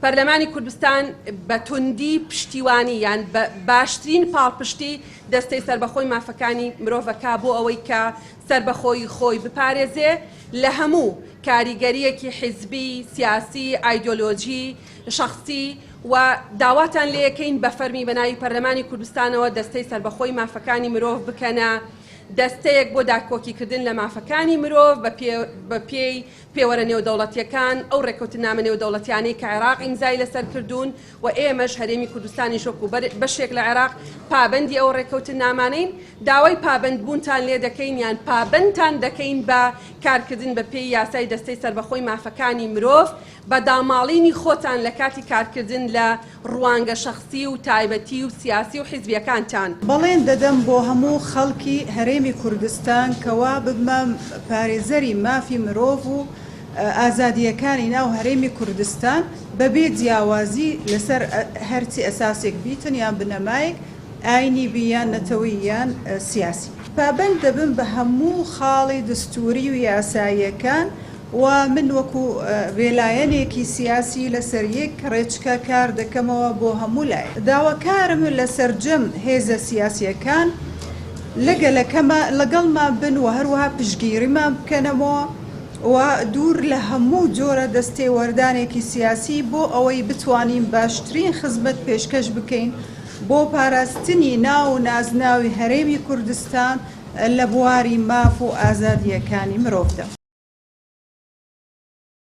پەرلەمانی کوردستان بە توندی پشتیوانی یان باشترین پاڵپشتی دەستەی سەربەخۆی مافەکانی مرۆڤەکە بۆ ئەوەی کە سەربەخۆی خۆی بپارێزێ لە هەموو کاریگەریەکی حیزبی، سیاسی، ئایدۆلۆجی، شخصی و داواتان لێ یەکەین بە فەرمی بەناوی پەرلەمانی کوردستانەوە دەستەی سەربەخۆی مافەکانی مرۆڤ بکەنە دەستەیەک بۆ داکۆکیکردن لە مافەکانی مرۆڤ بە پێی پێوەرە نێودەوڵەتیەکان ئەو ڕێکەوتنامە نێودەوڵەتیانەی کە عێراق ئیمزای لەسەر کردوون و ئێمەش هەرێمی کوردستانی شۆک و بەشێک لە عێراق پابەندی ئەو ڕێکەوتنامانەین داوای پابەندبوونتان لێ دەکەین یان پابەندتان دەکەین بە کارکردن بە پێی یاسای دەستەی سەربەخۆی مافەکانی مرۆڤ بە داماڵینی خۆتان لە کاتی کارکردن لە ڕوانگە شخصی و تایبەتی و سیاسی و حیزبیەکانتان. بەڵێن دەدەم بۆ هەموو خەڵکی هەرێمی کوردستان کەوا ببمە پارێزەری مافی مرۆڤ و ئازادیەکانی ناو هەرێمی کوردستان بەبێ جیاوازی لەسەر هەرچی ئەساسێک بیتن یان بنەمایەک ئاینی بیان نەتەوەی یان سیاسی. پابەند دەبن بە هەموو خاڵی دستوری و یاساییەکان و من وەکو وێلایەنێکی سیاسی لەسەر یەک ڕێچکە کار دەکەمەوە بۆ هەموو لای. داواکارم لەسەر جەم هێزە سیاسیەکان لەگەڵمان بن و هەروەها پشتگیریمان بکەنەوە و دوور لە هەموو جۆرە دەستێ وەردانێکی سیاسی بۆ ئەوەی بتوانین باشترین خزمەت پێشکەش بکەین بۆ پاراستنی ناو و نازناوی هەرێمی کوردستان لە بواری ماف و ئازادیەکانی مرۆڤدا.